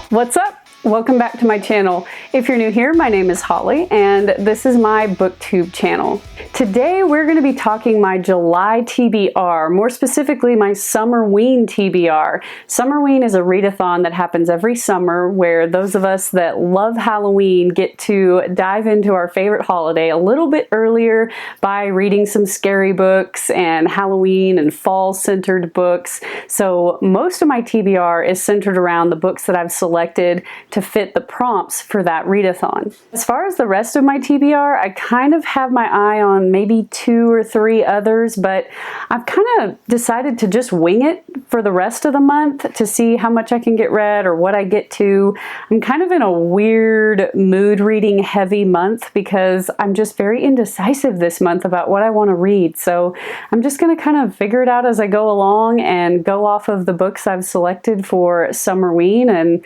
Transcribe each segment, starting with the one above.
What's up? Welcome back to my channel. If you're new here, my name is Holly and this is my booktube channel. Today we're going to be talking my July TBR, more specifically my Summerween TBR. Summerween is a readathon that happens every summer where those of us that love Halloween get to dive into our favorite holiday a little bit earlier by reading some scary books and Halloween and fall centered books. So most of my TBR is centered around the books that I've selected to fit the prompts for that readathon. As far as the rest of my TBR, I kind of have my eye on maybe 2 or 3 others, but I've kind of decided to just wing it for the rest of the month to see how much I can get read or what I get to. I'm kind of in a weird mood reading heavy month because I'm just very indecisive this month about what I want to read. So I'm just going to kind of figure it out as I go along and go off of the books I've selected for Summerween and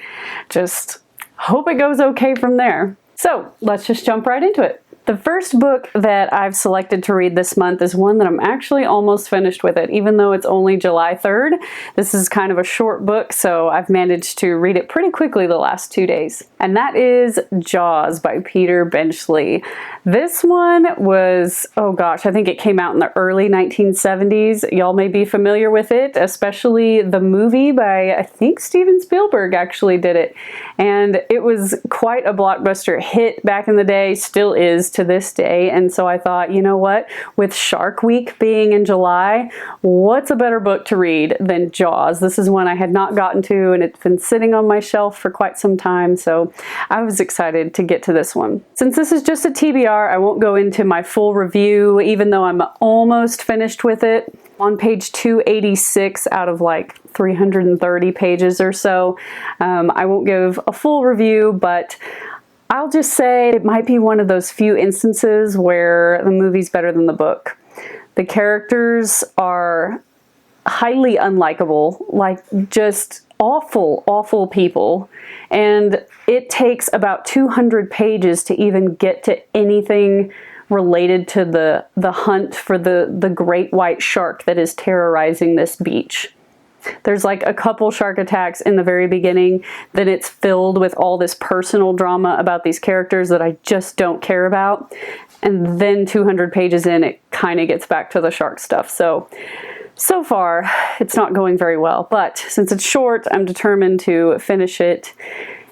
just hope it goes okay from there. So let's just jump right into it. The first book that I've selected to read this month is one that I'm actually almost finished with it, even though it's only July 3rd. This is kind of a short book, so I've managed to read it pretty quickly the last 2 days. And that is Jaws by Peter Benchley. This one was, oh gosh, I think it came out in the early 1970s. Y'all may be familiar with it, especially the movie by, I think Steven Spielberg actually did it. And it was quite a blockbuster hit back in the day, still is to this day. And so I thought, you know what, with Shark Week being in July, what's a better book to read than Jaws? This is one I had not gotten to and it's been sitting on my shelf for quite some time, so I was excited to get to this one. Since this is just a TBR, I won't go into my full review, even though I'm almost finished with it. On page 286 out of like 330 pages or so. I won't give a full review, but I'll just say it might be one of those few instances where the movie's better than the book. The characters are highly unlikable, like just awful, awful people. And it takes about 200 pages to even get to anything related to the hunt for the great white shark that is terrorizing this beach. There's like a couple shark attacks in the very beginning, then it's filled with all this personal drama about these characters that I just don't care about. And then 200 pages in, it kind of gets back to the shark stuff. So far, it's not going very well. But since it's short, I'm determined to finish it.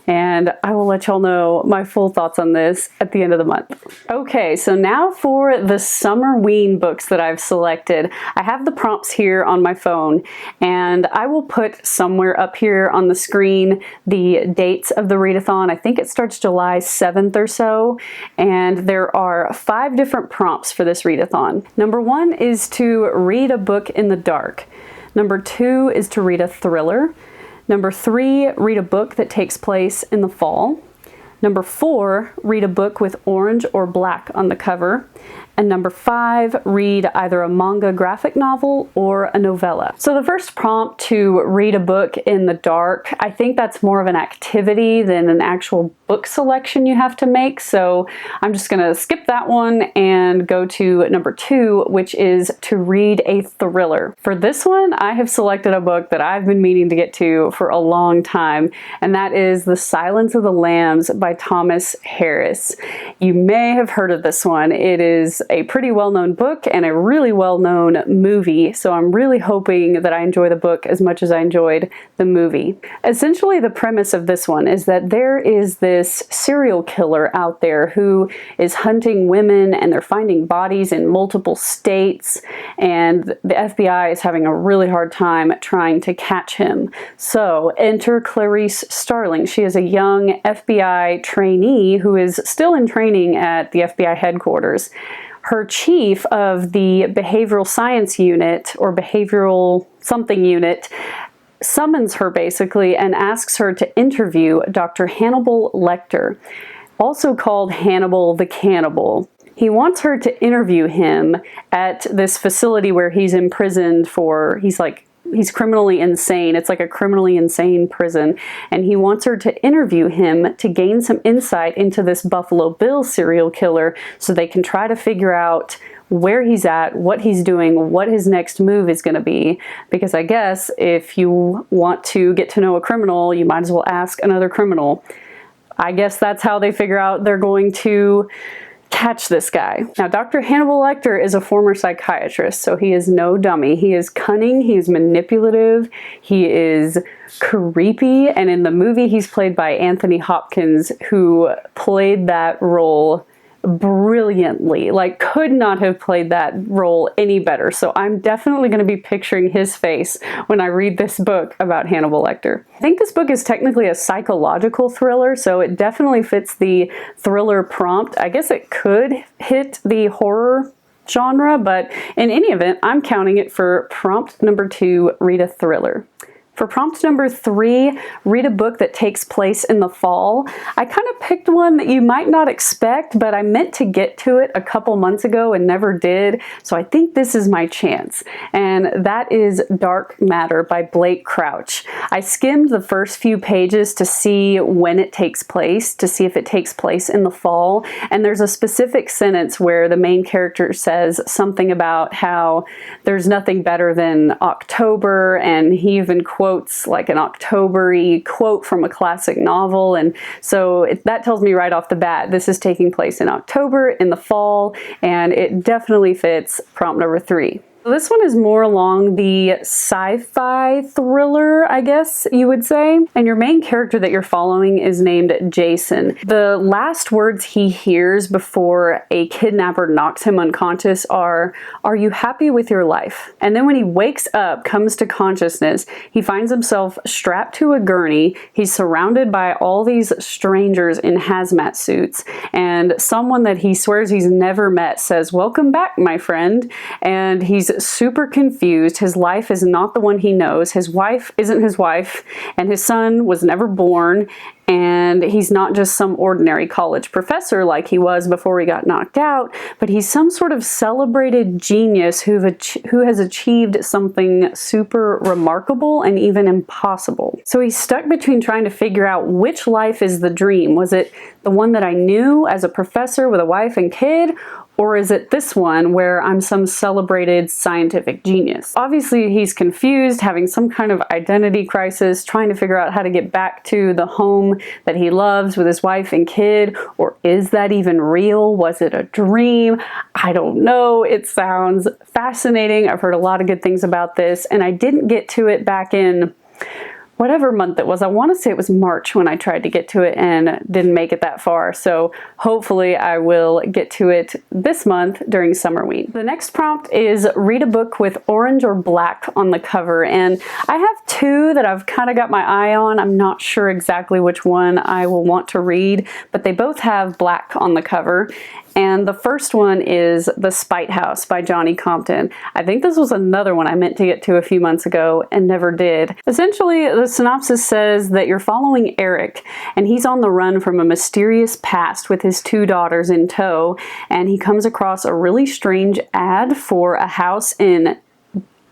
And I will let y'all know my full thoughts on this at the end of the month. Okay, so now for the Summerween books that I've selected. I have the prompts here on my phone, and I will put somewhere up here on the screen the dates of the readathon. I think it starts July 7th or so, and there are 5 different prompts for this readathon. Number 1 is to read a book in the dark. Number 2 is to read a thriller. Number 3, read a book that takes place in the fall. Number 4, read a book with orange or black on the cover. And number 5, read either a manga graphic novel or a novella. So the first prompt to read a book in the dark, I think that's more of an activity than an actual book selection you have to make. So I'm just gonna skip that one and go to number 2, which is to read a thriller. For this one, I have selected a book that I've been meaning to get to for a long time, and that is The Silence of the Lambs by Thomas Harris. You may have heard of this one. It is a pretty well-known book and a really well-known movie, so I'm really hoping that I enjoy the book as much as I enjoyed the movie. Essentially, the premise of this one is that there is this serial killer out there who is hunting women, and they're finding bodies in multiple states, and the FBI is having a really hard time trying to catch him. So enter Clarice Starling. She is a young FBI trainee who is still in training at the FBI headquarters. Her chief of the behavioral science unit, or behavioral something unit, summons her basically and asks her to interview Dr. Hannibal Lecter, also called Hannibal the Cannibal. He wants her to interview him at this facility where he's imprisoned for, he's criminally insane. It's like a criminally insane prison. And he wants her to interview him to gain some insight into this Buffalo Bill serial killer so they can try to figure out where he's at, what he's doing, what his next move is going to be. Because I guess if you want to get to know a criminal, you might as well ask another criminal. I guess that's how they figure out they're going to catch this guy. Now, Dr. Hannibal Lecter is a former psychiatrist, so he is no dummy. He is cunning, he is manipulative, he is creepy, and in the movie he's played by Anthony Hopkins, who played that role brilliantly. Like, could not have played that role any better. So I'm definitely going to be picturing his face when I read this book about Hannibal Lecter. I think this book is technically a psychological thriller, so it definitely fits the thriller prompt. I guess it could hit the horror genre, but in any event, I'm counting it for prompt number 2, read a thriller. For prompt number 3, read a book that takes place in the fall. I kind of picked one that you might not expect, but I meant to get to it a couple months ago and never did, so I think this is my chance. And that is Dark Matter by Blake Crouch. I skimmed the first few pages to see when it takes place, to see if it takes place in the fall, and there's a specific sentence where the main character says something about how there's nothing better than October, and he even quotes like an October-y quote from a classic novel, and so that tells me right off the bat this is taking place in October, in the fall, and it definitely fits prompt number 3. This one is more along the sci-fi thriller, I guess you would say. And your main character that you're following is named Jason. The last words he hears before a kidnapper knocks him unconscious are you happy with your life? And then when he wakes up, comes to consciousness, he finds himself strapped to a gurney. He's surrounded by all these strangers in hazmat suits. And someone that he swears he's never met says, "Welcome back, my friend." And he's super confused. His life is not the one he knows. His wife isn't his wife, and his son was never born, and he's not just some ordinary college professor like he was before he got knocked out, but he's some sort of celebrated genius who has achieved something super remarkable and even impossible. So he's stuck between trying to figure out which life is the dream. Was it the one that I knew as a professor with a wife and kid, or is it this one where I'm some celebrated scientific genius? Obviously, he's confused, having some kind of identity crisis, trying to figure out how to get back to the home that he loves with his wife and kid. Or is that even real? Was it a dream? I don't know. It sounds fascinating. I've heard a lot of good things about this, and I didn't get to it back in whatever month it was. I want to say it was March when I tried to get to it and didn't make it that far. So hopefully I will get to it this month during Summerween. The next prompt is read a book with orange or black on the cover. And I have 2 that I've kind of got my eye on. I'm not sure exactly which one I will want to read, but they both have black on the cover. And the first one is The Spite House by Johnny Compton. I think this was another one I meant to get to a few months ago and never did. Essentially, the synopsis says that you're following Eric, and he's on the run from a mysterious past with his 2 daughters in tow, and he comes across a really strange ad for a house in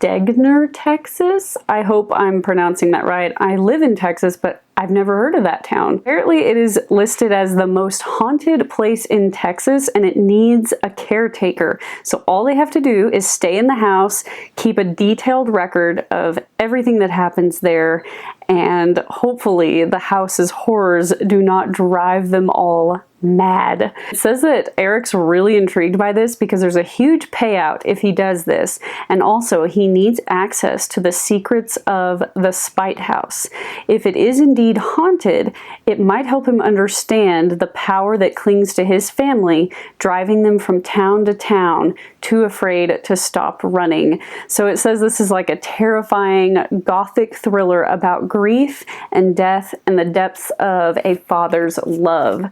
Degner, Texas. I hope I'm pronouncing that right. I live in Texas, but I've never heard of that town. Apparently it is listed as the most haunted place in Texas, and it needs a caretaker. So all they have to do is stay in the house, keep a detailed record of everything that happens there, and hopefully the house's horrors do not drive them all mad. It says that Eric's really intrigued by this because there's a huge payout if he does this, and also he needs access to the secrets of the Spite House. If it is indeed haunted, it might help him understand the power that clings to his family, driving them from town to town, too afraid to stop running. So it says this is like a terrifying gothic thriller about grief and death and the depths of a father's love.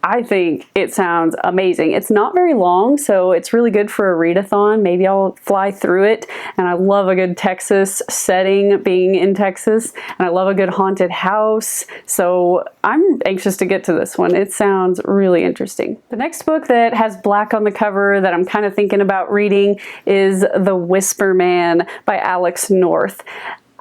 I think it sounds amazing. It's not very long, so it's really good for a readathon. Maybe I'll fly through it. And I love a good Texas setting, being in Texas, and I love a good haunted house. So I'm anxious to get to this one. It sounds really interesting. The next book that has black on the cover that I'm kind of thinking about reading is The Whisper Man by Alex North.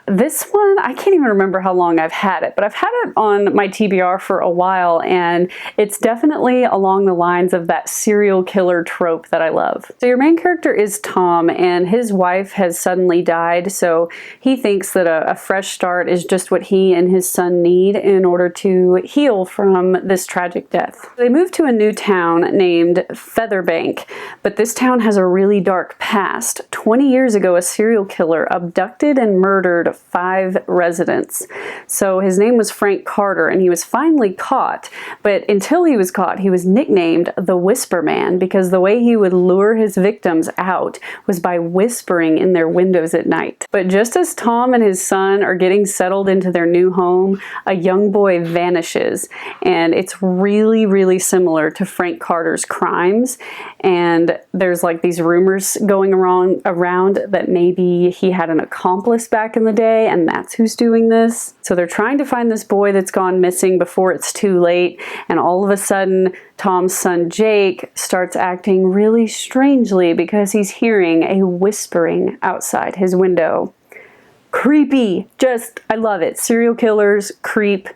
this one, I can't even remember how long I've had it, but I've had it on my TBR for a while, and it's definitely along the lines of that serial killer trope that I love. So your main character is Tom, and his wife has suddenly died, so he thinks that a fresh start is just what he and his son need in order to heal from this tragic death. They move to a new town named Featherbank, but this town has a really dark past. 20 years ago, a serial killer abducted and murdered 5 residents. So his name was Frank Carter, and he was finally caught, but until he was caught, he was nicknamed the Whisper Man because the way he would lure his victims out was by whispering in their windows at night. But just as Tom and his son are getting settled into their new home, a young boy vanishes, and it's really, really similar to Frank Carter's crimes, and there's like these rumors going around that maybe he had an accomplice back in the day, and that's who's doing this. So they're trying to find this boy that's gone missing before it's too late, and all of a sudden Tom's son Jake starts acting really strangely because he's hearing a whispering outside his window. Creepy! I love it. Serial killers, creep.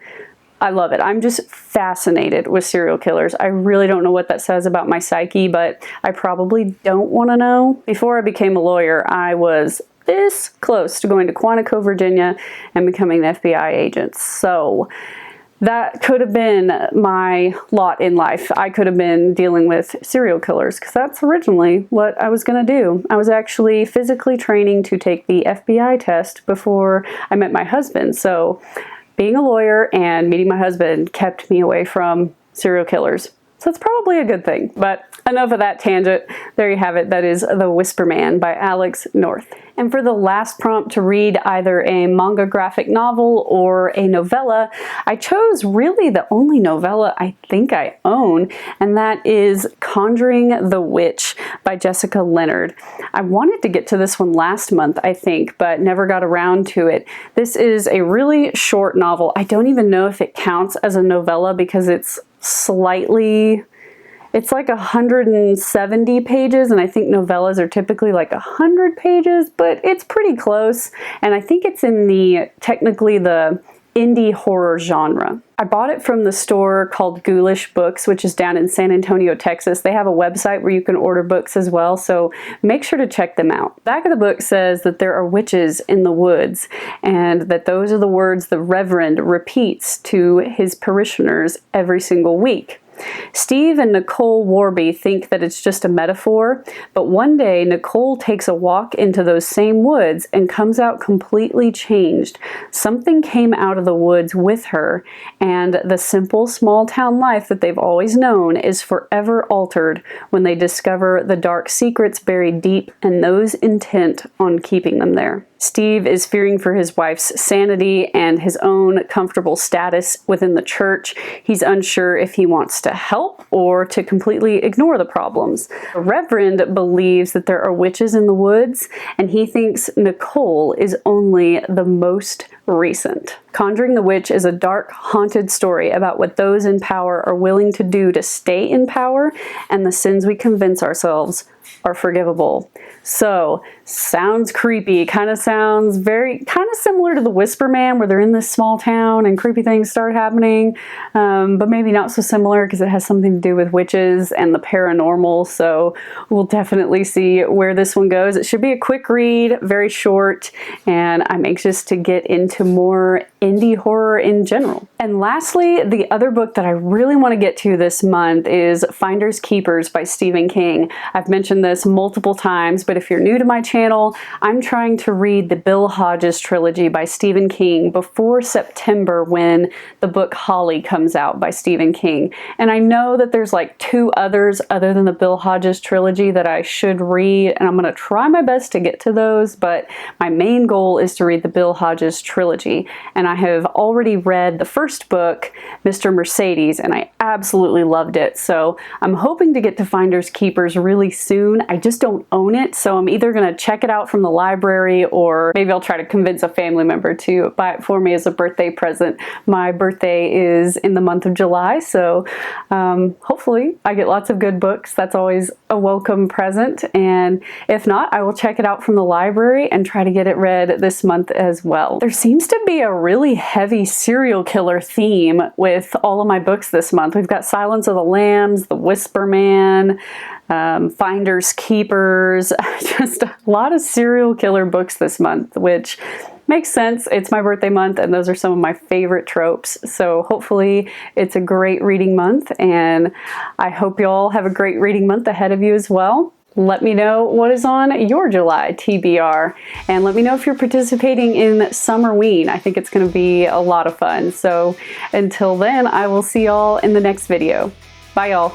I love it. I'm just fascinated with serial killers. I really don't know what that says about my psyche, but I probably don't want to know. Before I became a lawyer, I was this close to going to Quantico, Virginia and becoming the FBI agent. So that could have been my lot in life. I could have been dealing with serial killers because that's originally what I was going to do. I was actually physically training to take the FBI test before I met my husband. So being a lawyer and meeting my husband kept me away from serial killers. So it's probably a good thing. But enough of that tangent. There you have it. That is The Whisper Man by Alex North. And for the last prompt to read either a manga graphic novel or a novella, I chose really the only novella I think I own, and that is Conjuring the Witch by Jessica Leonard. I wanted to get to this one last month, I think, but never got around to it. This is a really short novel. I don't even know if it counts as a novella because it's like 170 pages, and I think novellas are typically like 100 pages, but it's pretty close, and I think it's in technically the indie horror genre. I bought it from the store called Ghoulish Books, which is down in San Antonio, Texas. They have a website where you can order books as well, so make sure to check them out. The back of the book says that there are witches in the woods, and that those are the words the Reverend repeats to his parishioners every single week. Steve and Nicole Warby think that it's just a metaphor, but one day Nicole takes a walk into those same woods and comes out completely changed. Something came out of the woods with her, and the simple small town life that they've always known is forever altered when they discover the dark secrets buried deep and those intent on keeping them there. Steve is fearing for his wife's sanity and his own comfortable status within the church. He's unsure if he wants to help or to completely ignore the problems. The Reverend believes that there are witches in the woods, and he thinks Nicole is only the most recent. Conjuring the Witch is a dark, haunted story about what those in power are willing to do to stay in power and the sins we convince ourselves are forgivable. So, sounds creepy, kind of similar to The Whisper Man, where they're in this small town and creepy things start happening, but maybe not so similar because it has something to do with witches and the paranormal, so we'll definitely see where this one goes. It should be a quick read, very short, and I'm anxious to get into more indie horror in general. And lastly, the other book that I really want to get to this month is Finders Keepers by Stephen King. I've mentioned this multiple times, but if you're new to my channel, I'm trying to read the Bill Hodges trilogy by Stephen King before September, when the book Holly comes out by Stephen King. And I know that there's like 2 others other than the Bill Hodges trilogy that I should read, and I'm going to try my best to get to those, but my main goal is to read the Bill Hodges trilogy. And I have already read the first book, Mr. Mercedes, and I absolutely loved it. So I'm hoping to get to Finders Keepers really soon. I just don't own it, so I'm either going to check it out from the library, or maybe I'll try to convince a family member to buy it for me as a birthday present. My birthday is in the month of July, so hopefully I get lots of good books. That's always a welcome present, and if not, I will check it out from the library and try to get it read this month as well. There seems to be a really heavy serial killer theme with all of my books this month. We've got Silence of the Lambs, The Whisper Man, Finders Keepers, just a lot of serial killer books this month, which makes sense. It's my birthday month and those are some of my favorite tropes. So hopefully it's a great reading month, and I hope you all have a great reading month ahead of you as well. Let me know what is on your July TBR, and let me know if you're participating in Summerween. I think it's going to be a lot of fun. So until then, I will see y'all in the next video. Bye y'all.